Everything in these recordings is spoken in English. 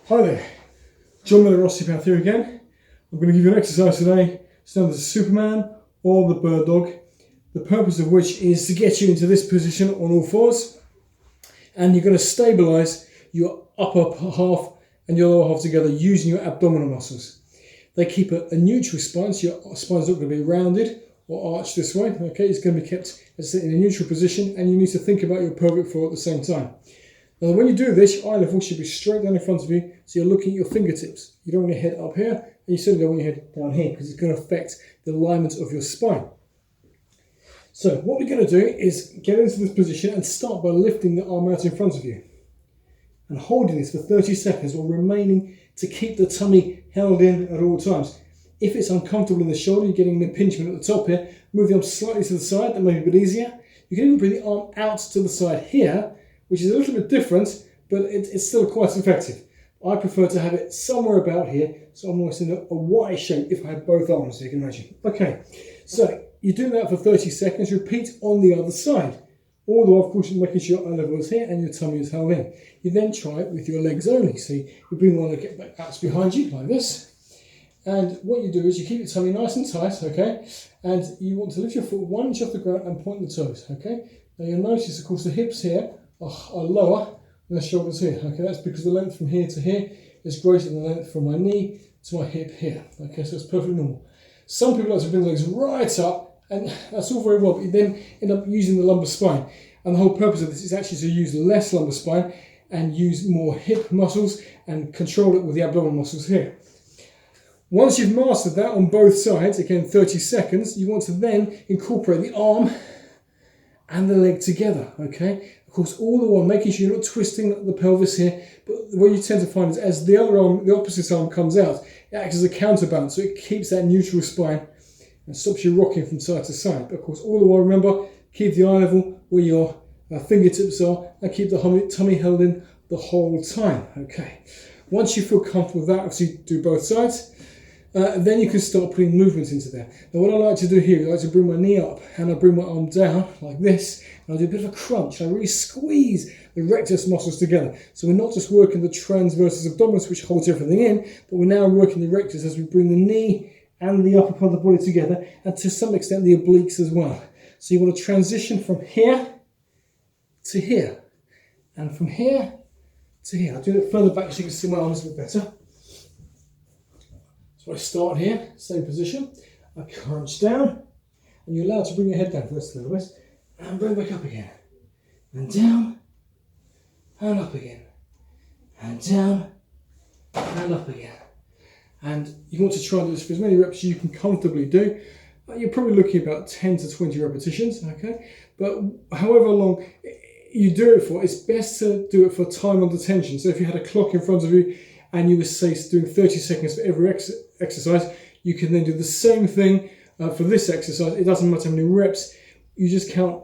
Hi there, John Miller, osteopath here again. I'm going to give you an exercise today. It's known as the Superman or the bird dog. The purpose of which is to get you into this position on all fours, and you're going to stabilise your upper half and your lower half together using your abdominal muscles. They keep a neutral spine, so your spine's not going to be rounded or arched this way. Okay, it's going to be kept, as I said, in a neutral position, and you need to think about your pelvic floor at the same time. Now, when you do this, your eye level should be straight down in front of you, so you're looking at your fingertips. You don't want your head up here, and you certainly don't want your head down here, because it's going to affect the alignment of your spine. So what we're going to do is get into this position and start by lifting the arm out in front of you and holding this for 30 seconds while remaining to keep the tummy held in at all times. If it's uncomfortable in the shoulder, you're getting an impingement at the top here, move the arm slightly to the side, that may be a bit easier. You can even bring the arm out to the side here, which is a little bit different, but it's still quite effective. I prefer to have it somewhere about here, so I'm almost in a Y shape if I have both arms, so you can imagine. Okay, so you do that for 30 seconds, repeat on the other side. All the while, of course, you're making sure your eye level is here and your tummy is held in. You then try it with your legs only. So you bring one leg back out behind you, like this. And what you do is you keep your tummy nice and tight, okay? And you want to lift your foot 1 inch off the ground and point the toes, okay? Now you'll notice, of course, the hips here are lower than the shoulders here. Okay, that's because the length from here to here is greater than the length from my knee to my hip here. Okay, so it's perfectly normal. Some people like to bring the legs right up, and that's all very well, but you then end up using the lumbar spine. And the whole purpose of this is actually to use less lumbar spine and use more hip muscles and control it with the abdominal muscles here. Once you've mastered that on both sides, again 30 seconds, you want to then incorporate the arm and the leg together, okay? Of course, all the while making sure you're not twisting the pelvis here, but what you tend to find is as the other arm, the opposite arm comes out, it acts as a counterbalance, so it keeps that neutral spine and stops you rocking from side to side. But of course, all the while, remember, keep the eye level where your fingertips are and keep the tummy held in the whole time, okay? Once you feel comfortable with that, obviously do both sides. Then you can start putting movements into there. Now what I like to do here is I like to bring my knee up and I bring my arm down like this, and I do a bit of a crunch. I really squeeze the rectus muscles together. So we're not just working the transversus abdominis, which holds everything in, but we're now working the rectus as we bring the knee and the upper part of the body together, and to some extent the obliques as well. So you want to transition from here to here, and from here to here. I'll do it further back so you can see my arms a bit better. So I start here, same position, I crunch down, and you're allowed to bring your head down first a little bit, and bring back up again, and down, and up again, and down, and up again. And you want to try and do this for as many reps as you can comfortably do. You're probably looking at about 10 to 20 repetitions, okay? But however long you do it for, it's best to do it for time under tension. So if you had a clock in front of you, and you were, say, doing 30 seconds for every exercise, you can then do the same thing for this exercise. It doesn't matter how many reps, you just count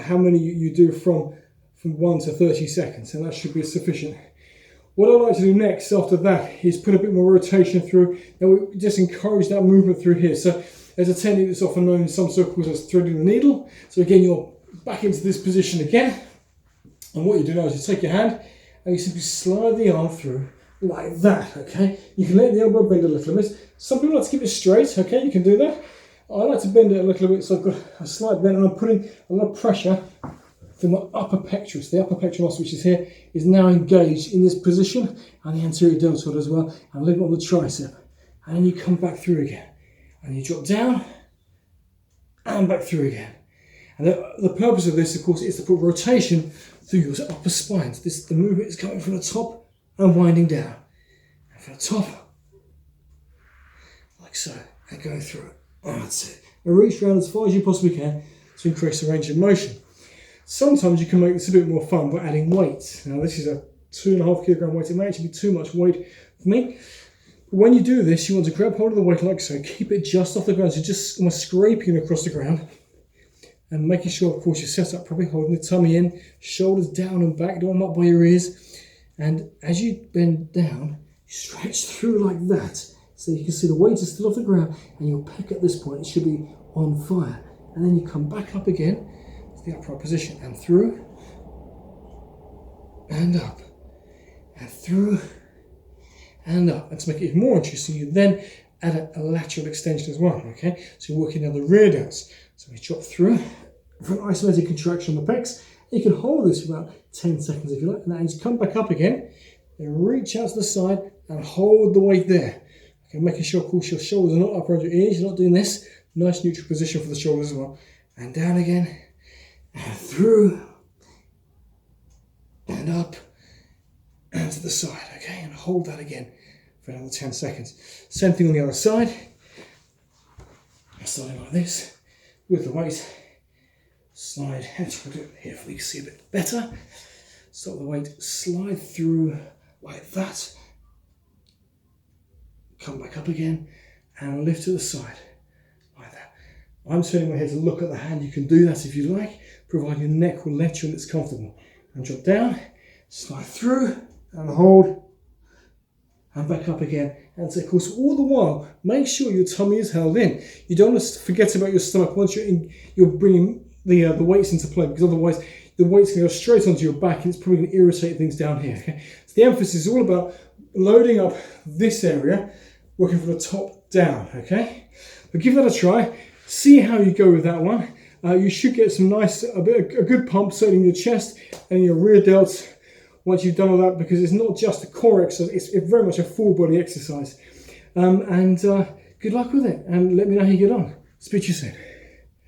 how many you do from 1 to 30 seconds, and that should be sufficient. What I like to do next after that is put a bit more rotation through, and we just encourage that movement through here. So there's a technique that's often known in some circles as threading the needle. So again, you're back into this position again, and what you do now is you take your hand and you simply slide the arm through like that, okay? You can let the elbow bend a little bit. Some people like to keep it straight, okay? You can do that. I like to bend it a little bit, so I've got a slight bend, and I'm putting a lot of pressure from the upper pectoris. The upper pectoral muscle, which is here, is now engaged in this position, and the anterior deltoid as well, and a little bit on the tricep. And then you come back through again, and you drop down, and back through again. And the purpose of this, of course, is to put rotation through your upper spine. The movement is coming from the top and winding down, and from the top, like so, and going through it. Oh, that's it. And reach around as far as you possibly can to increase the range of motion. Sometimes you can make this a bit more fun by adding weight. Now this is a 2.5 kilogram weight. It may actually be too much weight for me. But when you do this, you want to grab hold of the weight like so, keep it just off the ground, so just almost scraping across the ground, and making sure, of course, you're set up properly, holding the tummy in, shoulders down and back, don't up by your ears. And as you bend down, you stretch through like that. So you can see the weight is still off the ground, and your pec at this point should be on fire. And then you come back up again to the upright position, and through, and up, and through, and up. And to make it even more interesting, you then add a lateral extension as well, okay? So you're working now the rear delts. So we drop through for an isolated contraction on the pecs. You can hold this for about 10 seconds if you like, and then just come back up again, and reach out to the side and hold the weight there. Okay, making sure, of course, your shoulders are not up around your ears, you're not doing this. Nice neutral position for the shoulders as well. And down again, and through, and up, and to the side, okay? And hold that again for another 10 seconds. Same thing on the other side. Starting like this, with the weight, slide, actually I'll do it here for you to see a bit better. Stop the weight, slide through like that. Come back up again, and lift to the side, like that. I'm turning my head to look at the hand. You can do that if you like, providing your neck will let you and it's comfortable. And drop down, slide through, and hold, and back up again. And so, of course, all the while, make sure your tummy is held in. You don't want to forget about your stomach once you're bringing the weights into play, because otherwise the weight's going to go straight onto your back, and it's probably going to irritate things down here. Okay? So the emphasis is all about loading up this area, working from the top down. Okay, but give that a try. See how you go with that one. You should get some nice, a good pump, certainly in your chest and your rear delts once you've done all that, because it's not just a core exercise, it's very much a full body exercise. Good luck with it, and let me know how you get on. Speak to you soon.